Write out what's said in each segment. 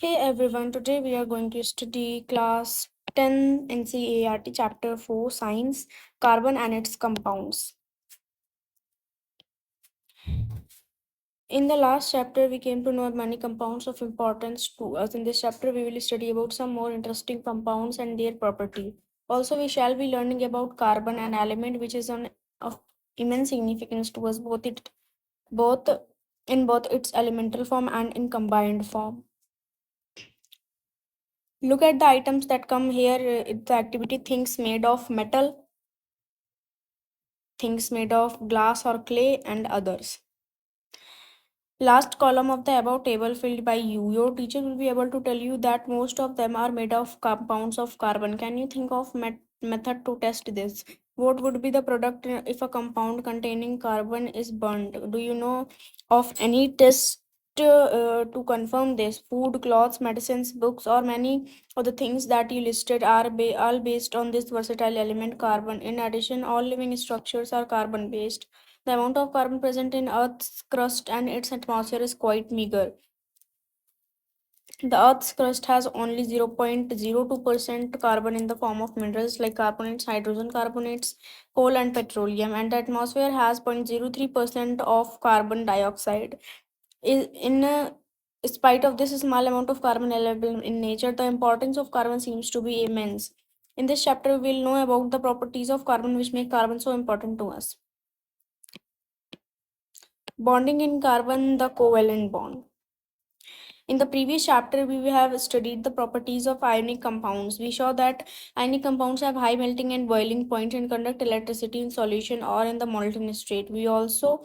Hey everyone, today we are going to study class 10 NCERT chapter 4 Science, Carbon and its Compounds. In the last chapter, we came to know many compounds of importance to us. In this chapter, we will study about some more interesting compounds and their property. Also, we shall be learning about carbon, an element which is of immense significance to us, both in both its elemental form and in combined form. Look at the items that come here. The activity things made of metal, things made of glass or clay, and others. Last column of the above table filled by you. Your teacher will be able to tell you that most of them are made of compounds of carbon. Can you think of method to test this? What would be the product if a compound containing carbon is burned? Do you know of any test to confirm this? Food, clothes, medicines, books, or many of the things that you listed are all based on this versatile element carbon. In addition, all living structures are carbon based. The amount of carbon present in Earth's crust and its atmosphere is quite meager. The Earth's crust has only 0.02% carbon in the form of minerals like carbonates, hydrogen carbonates, coal, and petroleum, and the atmosphere has 0.03% of carbon dioxide. In spite of this small amount of carbon available in nature, the importance of carbon seems to be immense. In this chapter, we will know about the properties of carbon which make carbon so important to us. Bonding in carbon, the covalent bond. In the previous chapter, we have studied the properties of ionic compounds. We saw that ionic compounds have high melting and boiling point and conduct electricity in solution or in the molten state. We also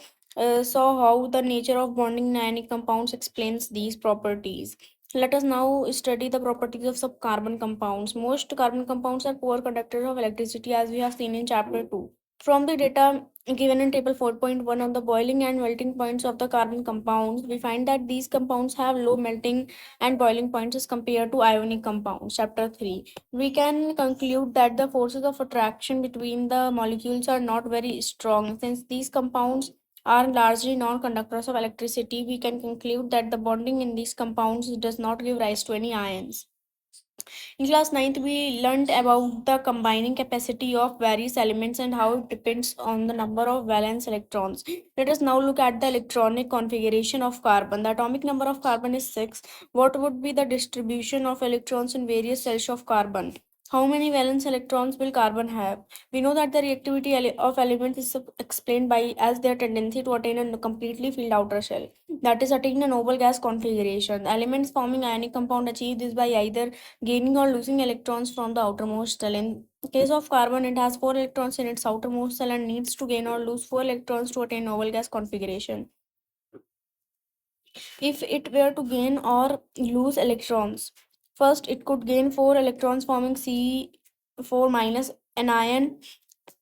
saw how the nature of bonding in ionic compounds explains these properties. Let us now study the properties of some carbon compounds. Most carbon compounds are poor conductors of electricity, as we have seen in chapter 2. From the data given in table 4.1 on the boiling and melting points of the carbon compounds, we find that these compounds have low melting and boiling points as compared to ionic compounds. Chapter 3. We can conclude that the forces of attraction between the molecules are not very strong. Since these compounds are largely non-conductors of electricity, we can conclude that the bonding in these compounds does not give rise to any ions. In class ninth, we learned about the combining capacity of various elements and how it depends on the number of valence electrons. Let us now look at the electronic configuration of carbon. The atomic number of carbon is 6. What would be the distribution of electrons in various cells of carbon? How many valence electrons will carbon have? We know that the reactivity of elements is explained by as their tendency to attain a completely filled outer shell, that is, attain a noble gas configuration. Elements forming ionic compound achieve this by either gaining or losing electrons from the outermost shell. In case of carbon, it has 4 electrons in its outermost shell and needs to gain or lose 4 electrons to attain noble gas configuration. If it were to gain or lose electrons, first it could gain 4 electrons forming C4 minus anion,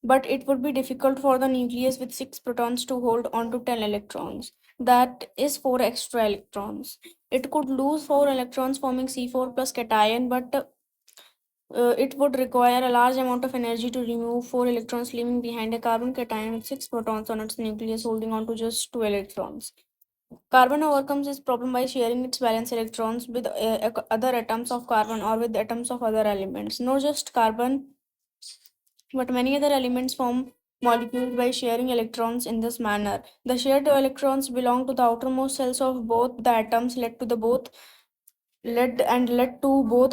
but it would be difficult for the nucleus with 6 protons to hold on to 10 electrons. That is 4 extra electrons. It could lose 4 electrons forming C4 plus cation, but it would require a large amount of energy to remove 4 electrons, leaving behind a carbon cation with 6 protons on its nucleus holding on to just 2 electrons. Carbon overcomes this problem by sharing its valence electrons with other atoms of carbon or with atoms of other elements. Not just carbon, but many other elements form molecules by sharing electrons in this manner. The shared electrons belong to the outermost cells of both the atoms, led to both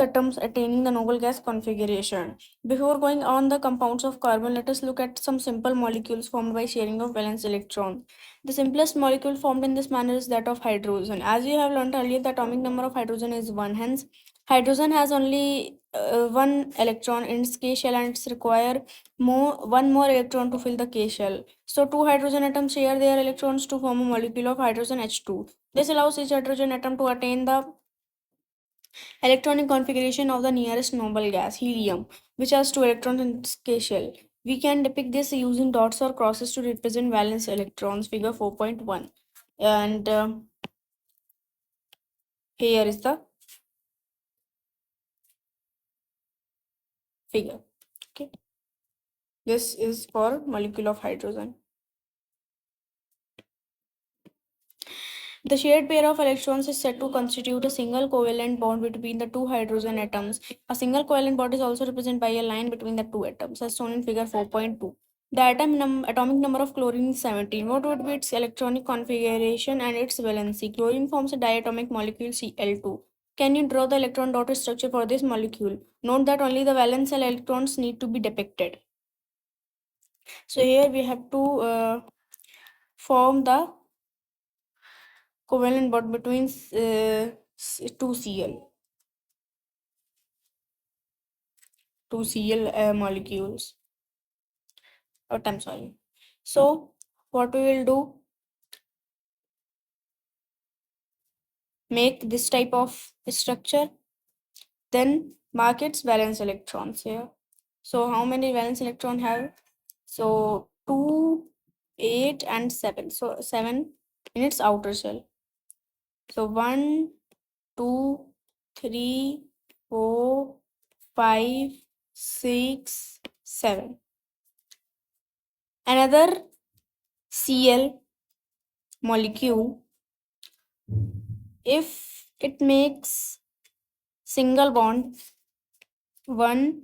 atoms attaining the noble gas configuration. Before going on the compounds of carbon, let us look at some simple molecules formed by sharing of valence electrons. The simplest molecule formed in this manner is that of hydrogen. As you have learned earlier, the atomic number of hydrogen is 1. Hence, hydrogen has only one electron in its K shell and it's require one more electron to fill the K shell. So two hydrogen atoms share their electrons to form a molecule of hydrogen H2. This allows each hydrogen atom to attain the electronic configuration of the nearest noble gas, helium, which has two electrons in its K shell. We can depict this using dots or crosses to represent valence electrons, figure 4.1. And here is the figure. Okay. This is for molecule of hydrogen. The shared pair of electrons is said to constitute a single covalent bond between the two hydrogen atoms. A single covalent bond is also represented by a line between the two atoms, as shown in figure 4.2. The atomic number of chlorine is 17. What would be its electronic configuration and its valency? Chlorine forms a diatomic molecule Cl2. Can you draw the electron dot structure for this molecule? Note that only the valence electrons need to be depicted. So here we have to form the covalent bond between two Cl molecules. Oh, I'm sorry. So what we will do, make this type of structure, then mark its valence electrons here. So how many valence electron have? So 2, 8 and 7. So 7 in its outer shell. So 1, 2, 3, 4, 5, 6, 7. Another Cl molecule, if it makes single bond 1,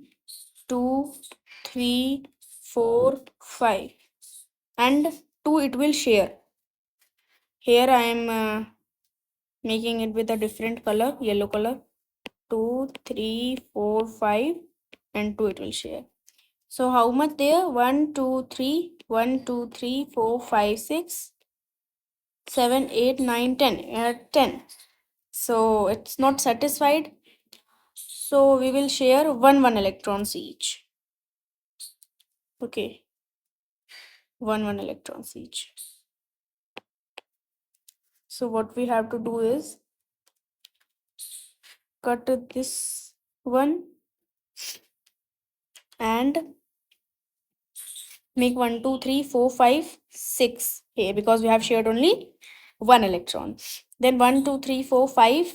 2, 3, 4, 5 and 2 it will share. Here I am making it with a different color, yellow color. 2, 3, 4, 5 and 2 it will share. So how much there? 1, 2, 3, 1, 2, 3, 4, 5, 6, 7, 8, 9, 10. 10. So it's not satisfied. So we will share 1 electrons each. Okay. 1 electrons each. So what we have to do is cut this one and make 1, 2, 3, 4, 5, 6 here, because we have shared only 1 electron. Then 1, 2, 3, 4, 5,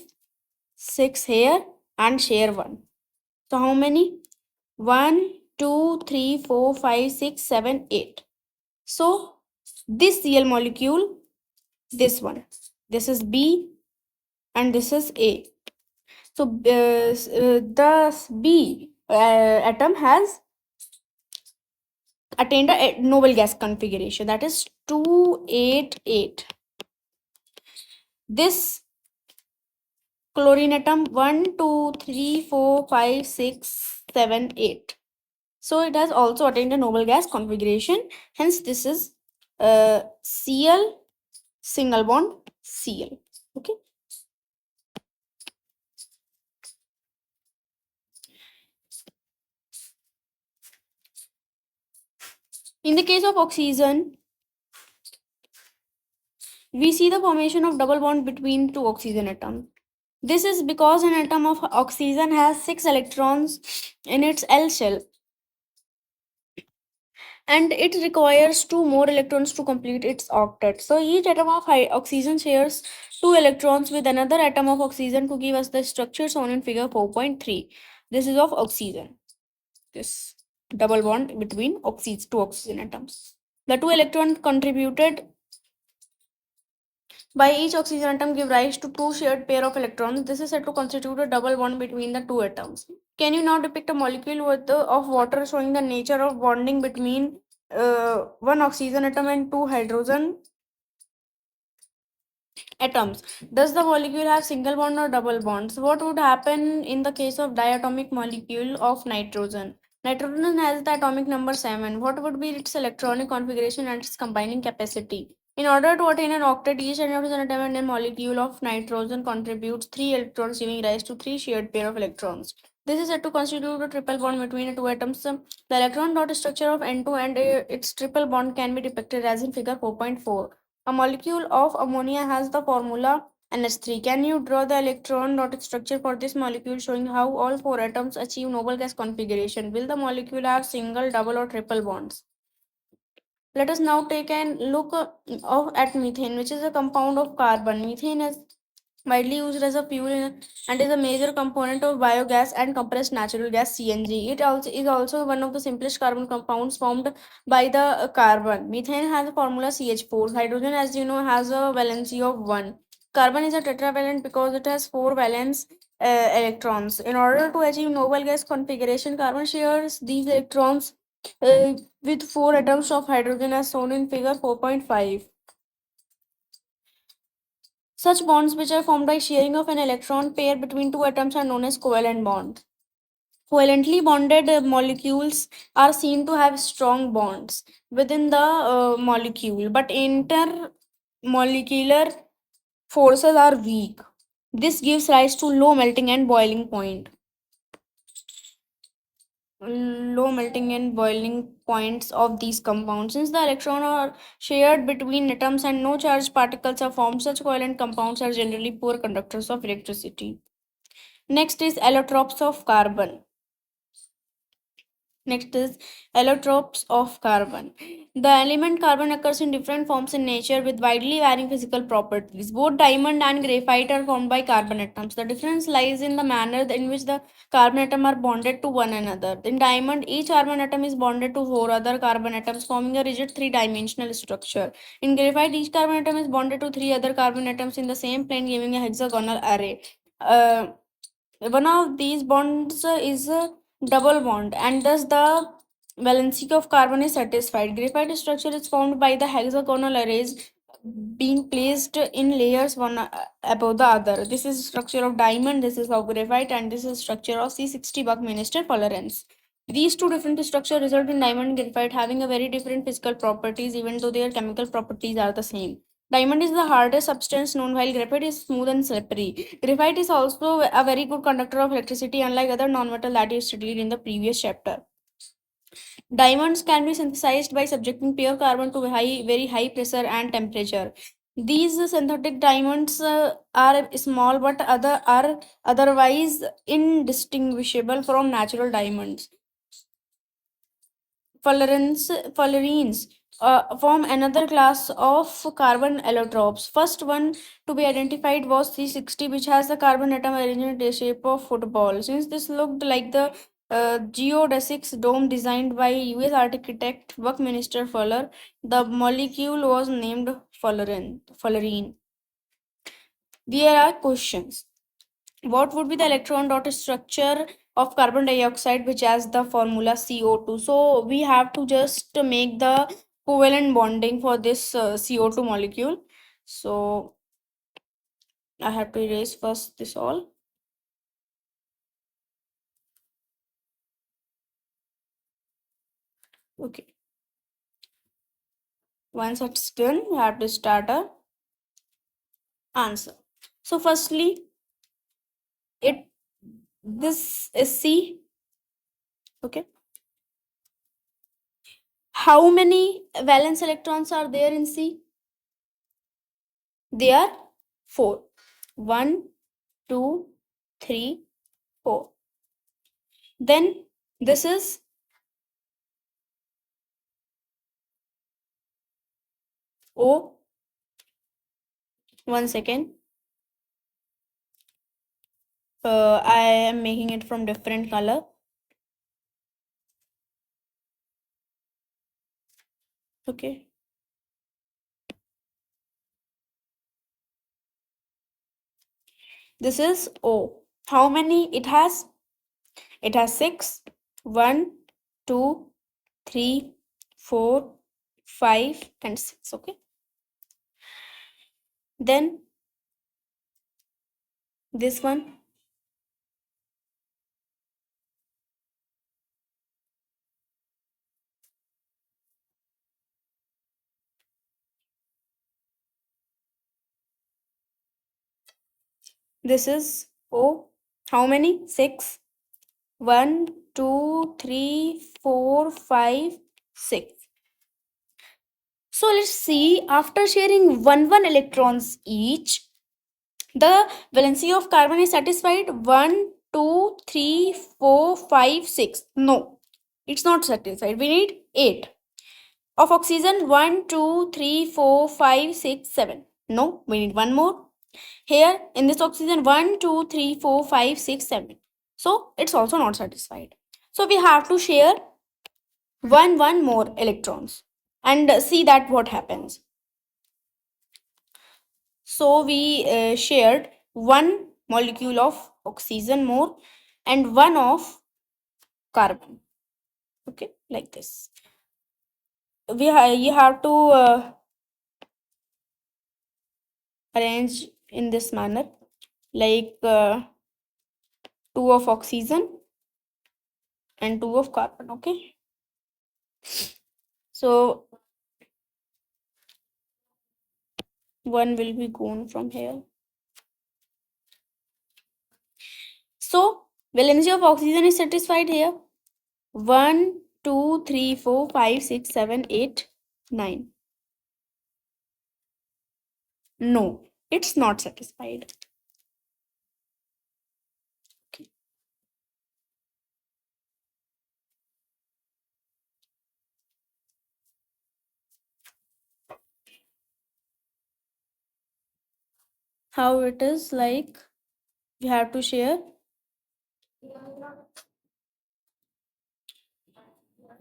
6 here and share 1. So how many? 1, 2, 3, 4, 5, 6, 7, 8. So this Cl molecule, this one, this is B and this is A. So the B atom has attained a noble gas configuration, that is 288. This chlorine atom 1, 2, 3, 4, 5, 6, 7, 8. So it has also attained a noble gas configuration. Hence this is Cl single bond Cl. Okay. In the case of oxygen, we see the formation of double bond between two oxygen atoms. This is because an atom of oxygen has 6 electrons in its L shell and it requires 2 more electrons to complete its octet. So each atom of oxygen shares 2 electrons with another atom of oxygen to give us the structure shown in figure 4.3. This is of oxygen. This double bond between two oxygen atoms. The 2 electrons contributed by each oxygen atom give rise to 2 shared pair of electrons. This is said to constitute a double bond between the 2 atoms. Can you now depict a molecule of water showing the nature of bonding between 1 oxygen atom and 2 hydrogen atoms? Does the molecule have single bond or double bonds? What would happen in the case of diatomic molecule of nitrogen? Nitrogen has the atomic number 7. What would be its electronic configuration and its combining capacity? In order to attain an octet, each hydrogen atom and a molecule of nitrogen contributes 3 electrons, giving rise to 3 shared pair of electrons. This is said to constitute a triple bond between the two atoms. The electron dot structure of N2 and its triple bond can be depicted as in figure 4.4. A molecule of ammonia has the formula NH3. Can you draw the electron dot structure for this molecule showing how all 4 atoms achieve noble gas configuration? Will the molecule have single, double or triple bonds? Let us now take a look at methane, which is a compound of carbon. Methane is widely used as a fuel and is a major component of biogas and compressed natural gas CNG. It also is also one of the simplest carbon compounds formed by the carbon. Methane has a formula CH4. Hydrogen, as you know, has a valency of 1. Carbon is a tetravalent because it has four valence electrons. In order to achieve noble gas configuration, carbon shares these electrons with four atoms of hydrogen as shown in figure 4.5. Such bonds which are formed by sharing of an electron pair between two atoms are known as covalent bonds. Covalently bonded molecules are seen to have strong bonds within the molecule, but intermolecular forces are weak. This gives rise to low melting and boiling point. Low melting and boiling points of these compounds. Since the electrons are shared between atoms and no charged particles are formed, such covalent compounds are generally poor conductors of electricity. Next is allotropes of carbon. Next is allotropes of carbon. The element carbon occurs in different forms in nature with widely varying physical properties. Both diamond and graphite are formed by carbon atoms. The difference lies in the manner in which the carbon atoms are bonded to one another. In diamond, each carbon atom is bonded to four other carbon atoms, forming a rigid three-dimensional structure. In graphite, each carbon atom is bonded to three other carbon atoms in the same plane, giving a hexagonal array. Uh, One of these bonds is a double bond, and thus the valency of carbon is satisfied. Graphite structure is formed by the hexagonal arrays being placed in layers one above the other. This is structure of diamond, this is of graphite, and this is structure of C60 Buckminster Fullerene. These two different structures result in diamond and graphite having a very different physical properties, even though their chemical properties are the same. Diamond is the hardest substance known, while graphite is smooth and slippery. Graphite is also a very good conductor of electricity, unlike other non-metal that is studied in the previous chapter. Diamonds can be synthesized by subjecting pure carbon to very high pressure and temperature. These synthetic diamonds are small but are otherwise indistinguishable from natural diamonds. Fullerenes form another class of carbon allotropes. First one to be identified was C60, which has the carbon atom arranged in the shape of football. Since this looked like the geodesics dome designed by US architect Buckminster Fuller, the molecule was named fullerene. There are questions. What would be the electron dot structure of carbon dioxide, which has the formula CO2? So we have to just make the covalent bonding for this CO2 molecule. So I have to erase first this all. Okay. Once it's done, we have to start a answer. So firstly, it this is C. Okay. How many valence electrons are there in C? They are four. 1, 2, 3, 4. Then this is O. One second. I am making it from different color. Okay. This is O. How many it has? It has 6. 1, 2, 3, 4, 5, and 6. Okay. Then this one. This is O. How many? 6. 1, 2, 3, 4, 5, 6. So let's see, after sharing 1 electrons each, the valency of carbon is satisfied. 1, 2, 3, 4, 5, 6. No, it's not satisfied. We need 8. Of oxygen, 1, 2, 3, 4, 5, 6, 7. No, we need one more. Here in this oxygen, 1, 2, 3, 4, 5, 6, 7. So it's also not satisfied. So we have to share one more electrons and see that what happens. So we shared one molecule of oxygen more and one of carbon. Okay, like this. You have to arrange in this manner, like two of oxygen and two of carbon. Okay, so one will be gone from here. So valency of oxygen is satisfied here. 1, 2, 3, 4, 5, 6, 7, 8, 9. No, it's not satisfied. Okay. How it is, like you have to share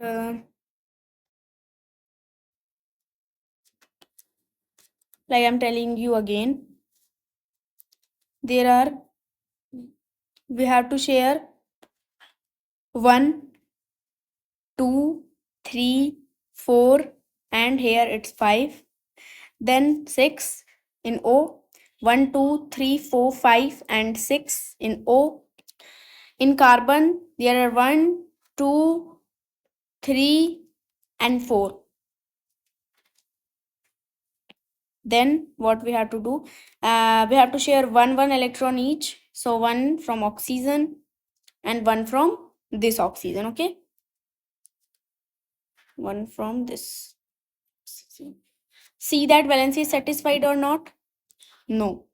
uh, like I'm telling you again, there are, we have to share 1, 2, 3, 4, and here it's 5, then 6 in O, 1, 2, 3, 4, 5, and 6 in O. In carbon, there are 1, 2, 3, and 4. Then what we have to do? We have to share one electron each. So one from oxygen and one from this oxygen. Okay, one from this. See that valency is satisfied or not? No.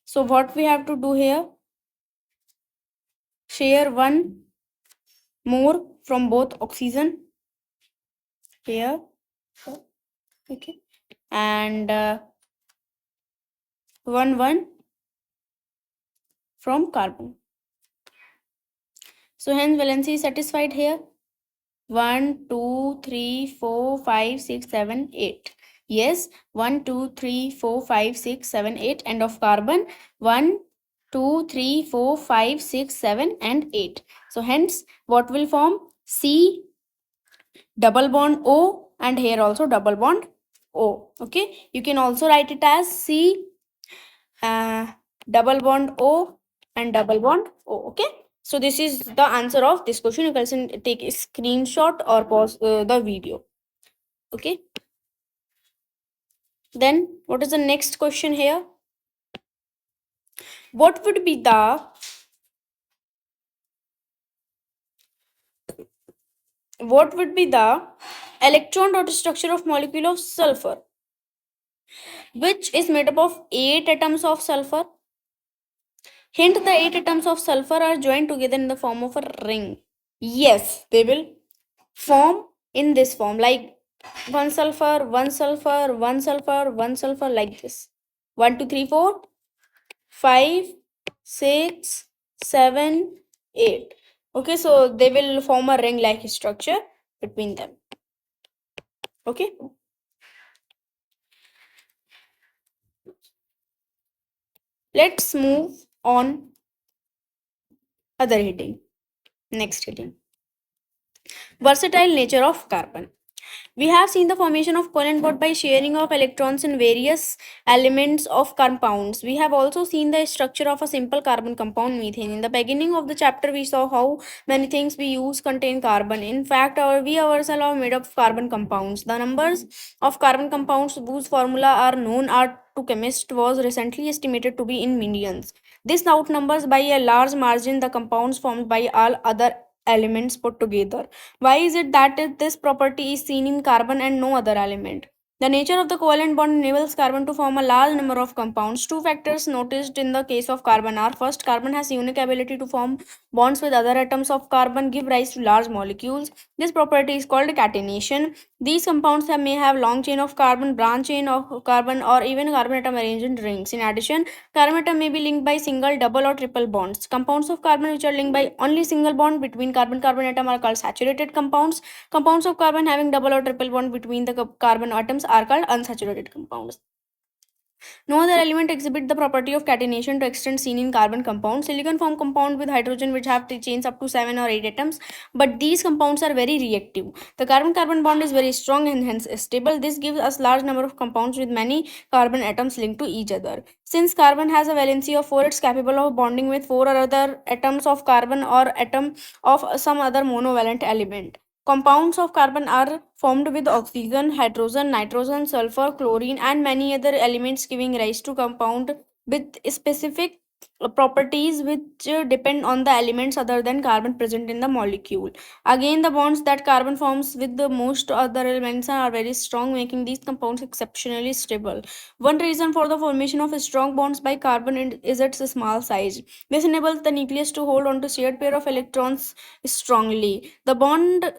So what we have to do here? Share one more from both oxygen here. Okay, and one from carbon. So hence valency is satisfied here. 1, 2, 3, 4, 5, 6, 7, 8. Yes, 1, 2, 3, 4, 5, 6, 7, 8. And of carbon, 1, 2, 3, 4, 5, 6, 7, and 8. So hence, what will form? C double bond O, and here also double bond O. Okay, you can also write it as C double bond O and double bond O. Okay, so this is the answer of this question. You can take a screenshot or pause the video. Okay, then what is the next question here? What would be the electron dot structure of molecule of sulfur, which is made up of 8 atoms of sulfur? Hint, the 8 atoms of sulfur are joined together in the form of a ring. Yes, they will form in this form, like one sulfur, one sulfur, one sulfur, one sulfur, like this. 1, 2, 3, 4, 5, 6, 7, 8. Okay, so they will form a ring like structure between them. Okay. Let's move on other heading. Next heading. Versatile nature of carbon. We have seen the formation of covalent bond by sharing of electrons in various elements of compounds. We have also seen the structure of a simple carbon compound, methane. In the beginning of the chapter, we saw how many things we use contain carbon. In fact, we ourselves are made up of carbon compounds. The numbers of carbon compounds whose formula are known are to chemists was recently estimated to be in millions. This outnumbers by a large margin the compounds formed by all other elements put together. Why is it that this property is seen in carbon and no other element? The nature of the covalent bond enables carbon to form a large number of compounds. Two factors noticed in the case of carbon are: first, carbon has unique ability to form bonds with other atoms of carbon, give rise to large molecules. This property is called catenation. These compounds may have long chain of carbon, branch chain of carbon, or even carbon atom arranged in rings. In addition, carbon atom may be linked by single, double, or triple bonds. Compounds of carbon which are linked by only single bond between carbon-carbon atom are called saturated compounds. Compounds of carbon having double or triple bond between the carbon atoms are called unsaturated compounds. No other element exhibit the property of catenation to extent seen in carbon compounds. Silicon form compound with hydrogen which have chains up to 7 or 8 atoms, but these compounds are very reactive. The carbon-carbon bond is very strong and hence stable. This gives us large number of compounds with many carbon atoms linked to each other. Since carbon has a valency of 4, it's capable of bonding with 4 or other atoms of carbon or atom of some other monovalent element. Compounds of carbon are formed with oxygen, hydrogen, nitrogen, sulfur, chlorine, and many other elements, giving rise to compound with specific properties which depend on the elements other than carbon present in the molecule. Again, the bonds that carbon forms with the most other elements are very strong, making these compounds exceptionally stable. One reason for the formation of strong bonds by carbon is its small size. This enables the nucleus to hold on to shared pair of electrons strongly. The bond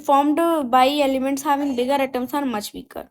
formed by elements having bigger atoms are much weaker.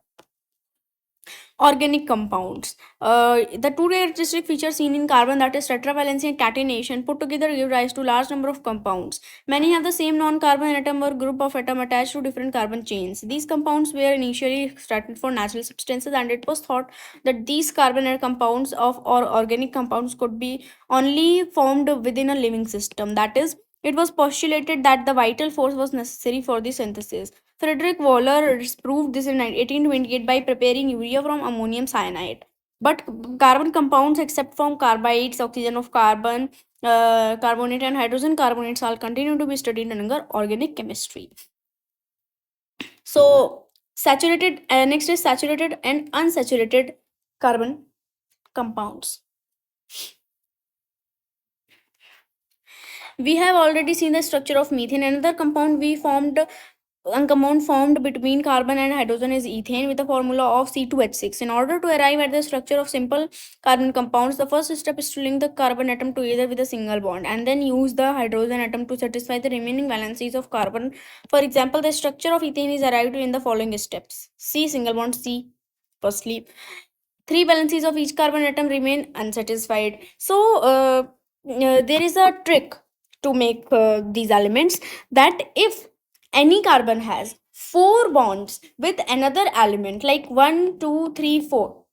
Organic compounds. The two characteristic features seen in carbon, that is tetravalency and catenation, put together give rise to large number of compounds. Many have the same non-carbon atom or group of atom attached to different carbon chains. These compounds were initially extracted for natural substances, and it was thought that these carbon compounds of or organic compounds could be only formed within a living system. That is, it was postulated that the vital force was necessary for the synthesis. Frederick Waller proved this in 1828 by preparing urea from ammonium cyanide. But carbon compounds, except from carbides, oxygen of carbon, carbonate, and hydrogen carbonates, all continue to be studied under organic chemistry. So, next is saturated and unsaturated carbon compounds. We have already seen the structure of methane. Another compound we formed one compound formed between carbon and hydrogen is ethane with the formula of C2H6. In order to arrive at the structure of simple carbon compounds, the first step is to link the carbon atom together with a single bond and then use the hydrogen atom to satisfy the remaining valencies of carbon. For example, the structure of ethane is arrived in the following steps. C single bond C. Firstly, three valencies of each carbon atom remain unsatisfied. So, there is a trick to make these elements, that if any carbon has four bonds with another element like 1 2 3 4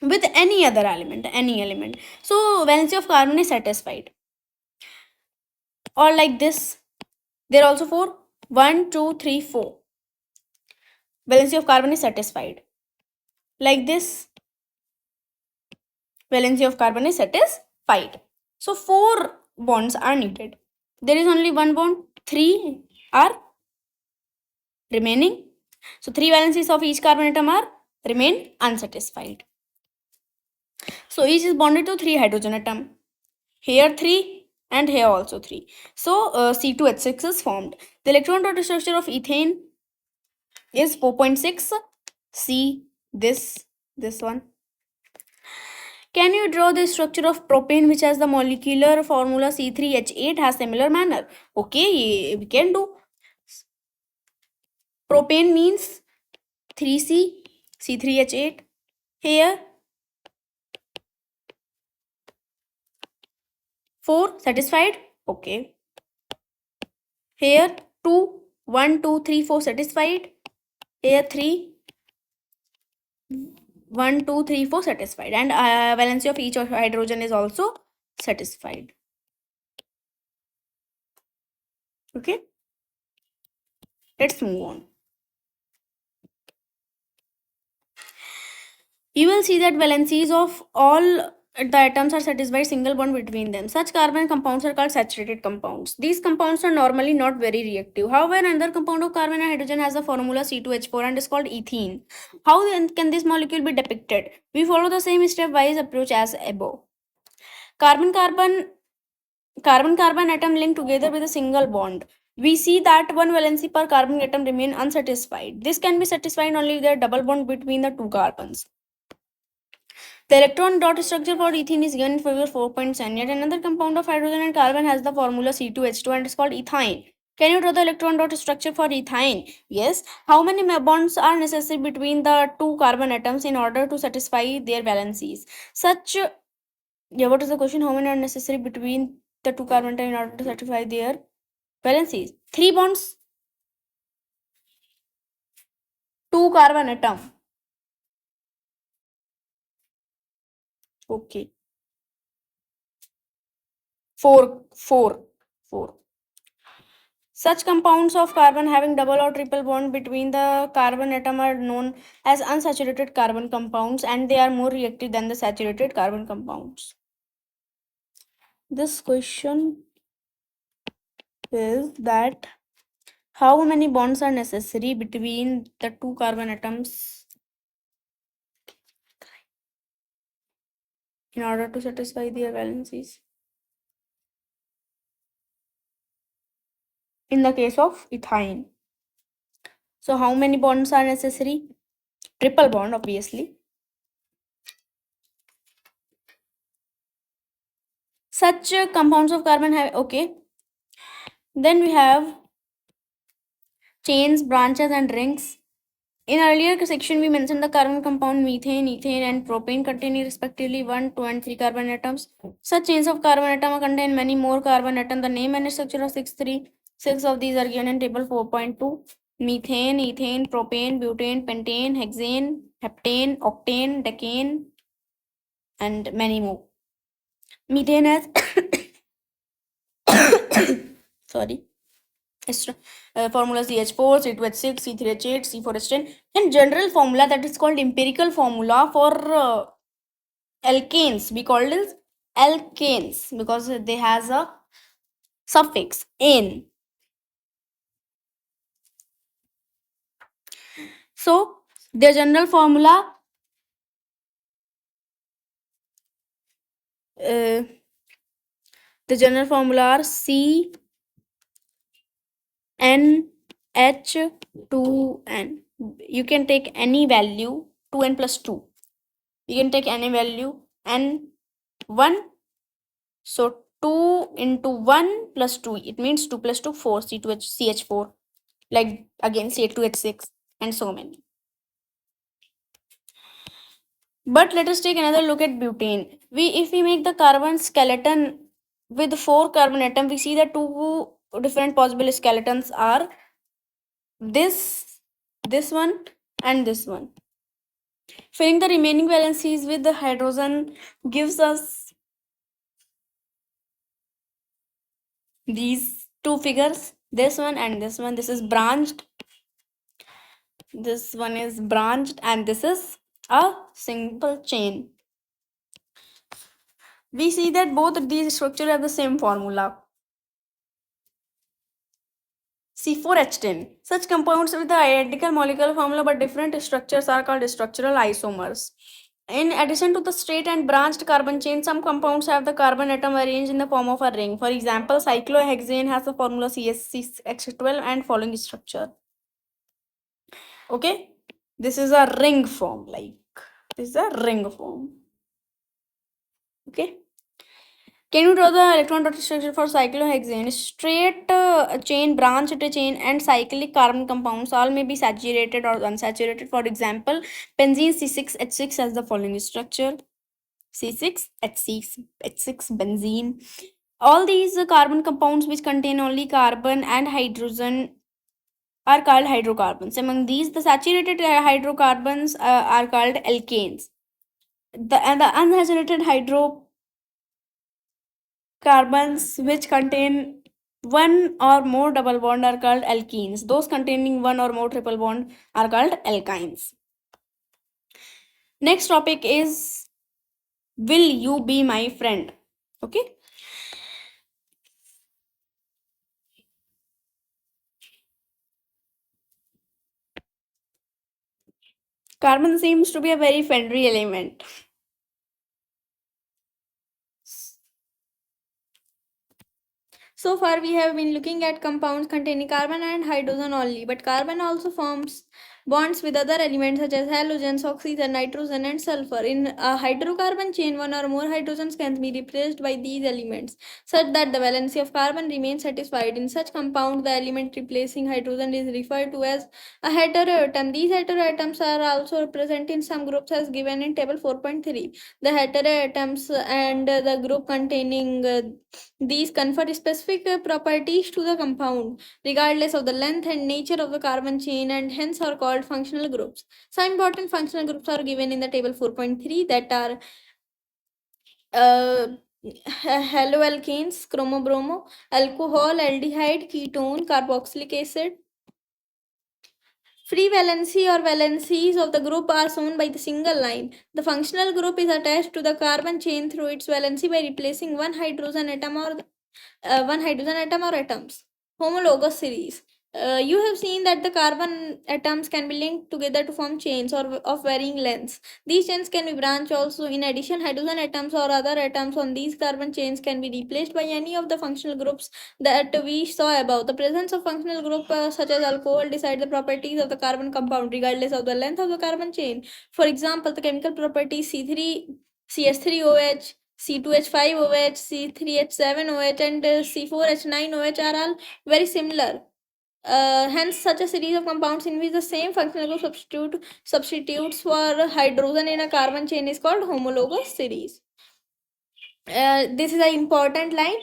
with any element, so valency of carbon is satisfied. Or like this, there are also 4 1 2 3 4, valency of carbon is satisfied. Like this, valency of carbon is satisfied. So four bonds are needed. There is only one bond, three are remaining. So three valencies of each carbon atom are remain unsatisfied. So each is bonded to three hydrogen atom. Here three and here also three. So C2H6 is formed. The electron dot structure of ethane is 4.6. See this one. Can you draw the structure of propane which has the molecular formula C3H8 has similar manner? Okay, we can do. Propane means 3C, C3H8. Here 4 satisfied. Okay. Here 2, 1, 2, 3, 4 satisfied. Here 3, 1, 2, 3, 4 satisfied. And valency of each of hydrogen is also satisfied. Okay. Let's move on. You will see that valencies of all the atoms are satisfied single bond between them. Such carbon compounds are called saturated compounds. These compounds are normally not very reactive. However, another compound of carbon and hydrogen has the formula C2H4 and is called ethene. How then can this molecule be depicted? We follow the same stepwise approach as above. Carbon carbon atom linked together with a single bond. We see that one valency per carbon atom remain unsatisfied. This can be satisfied only with a double bond between the two carbons. The electron dot structure for ethene is given in figure 4.7. Yet another compound of hydrogen and carbon has the formula C2H2 and is called ethine. Can you draw the electron dot structure for ethine? Yes. How many bonds are necessary between the two carbon atoms in order to satisfy their valencies? What is the question? How many are necessary between the two carbon atoms in order to satisfy their valencies? 3 bonds. 2 carbon atom. Okay. Four. Such compounds of carbon having double or triple bond between the carbon atom are known as unsaturated carbon compounds, and they are more reactive than the saturated carbon compounds. This question is that how many bonds are necessary between the two carbon atoms in order to satisfy their valencies? In the case of ethine. So how many bonds are necessary? Triple bond, obviously. Such compounds of carbon have, okay. Then we have chains, branches, and rings. In earlier section, we mentioned the carbon compound methane, ethane, and propane containing respectively 1, 2, and 3 carbon atoms. Such chains of carbon atom contain many more carbon atoms. The name and structure of 6 of these are given in table 4.2. Methane, ethane, propane, butane, pentane, hexane, heptane, octane, decane, and many more. Methane has sorry. Formula CH4, C2H6, C3H8, C4H10, and general formula that is called empirical formula for alkanes. We call it alkanes because they has a suffix "ane". So their general formula uh, the general formula are CnH2n. You can take any value 2n plus 2. You can take any value n 1. So 2 into 1 plus 2, it means 2 plus 2, 4, CH4, like again C2H6, and so many. But let us take another look at butane. If we make the carbon skeleton with 4 carbon atom, we see that 2 different possible skeletons are this one, and this one. Filling the remaining valencies with the hydrogen gives us these two figures, this one and this one. This is branched, this one is branched, and this is a single chain. We see that both of these structures have the same formula, C4H10. Such compounds with the identical molecular formula but different structures are called structural isomers. In addition to the straight and branched carbon chain, some compounds have the carbon atom arranged in the form of a ring. For example, cyclohexane has the formula CH12 and following structure. Okay, this is a ring form, like this is a ring form. Okay. Can you draw the electron dot structure for cyclohexane? Straight chain, branched chain, and cyclic carbon compounds all may be saturated or unsaturated. For example, benzene C6H6 has the following structure: C6H6 benzene. All these carbon compounds which contain only carbon and hydrogen are called hydrocarbons. Among these, the saturated hydrocarbons are called alkanes. The unsaturated hydrocarbons which contain one or more double bond are called alkenes. Those containing one or more triple bond are called alkynes. Next topic is, will you be my friend? Okay. Carbon seems to be a very friendly element. So far, we have been looking at compounds containing carbon and hydrogen only, but carbon also forms bonds with other elements such as halogens, oxygen, nitrogen, and sulfur. In a hydrocarbon chain, one or more hydrogens can be replaced by these elements, such that the valency of carbon remains satisfied. In such compounds, the element replacing hydrogen is referred to as a heteroatom. These heteroatoms are also present in some groups as given in table 4.3. The heteroatoms and the group containing these confer specific properties to the compound, regardless of the length and nature of the carbon chain, and hence are called functional groups. Some important functional groups are given in the table 4.3, that are uh, haloalkanes, chromobromo, alcohol, aldehyde, ketone, carboxylic acid. Free valency or valencies of the group are shown by the single line. The functional group is attached to the carbon chain through its valency by replacing one hydrogen atom or atoms. Homologous series. You have seen that the carbon atoms can be linked together to form chains or of varying lengths. These chains can be branched also. In addition, hydrogen atoms or other atoms on these carbon chains can be replaced by any of the functional groups that we saw above. The presence of functional group such as alcohol decide the properties of the carbon compound regardless of the length of the carbon chain. For example, the chemical properties C3, CS3OH, C2H5OH, C3H7OH, and C4H9OH are all very similar. Hence, such a series of compounds in which the same functional group substitutes for hydrogen in a carbon chain is called homologous series. This is an important line.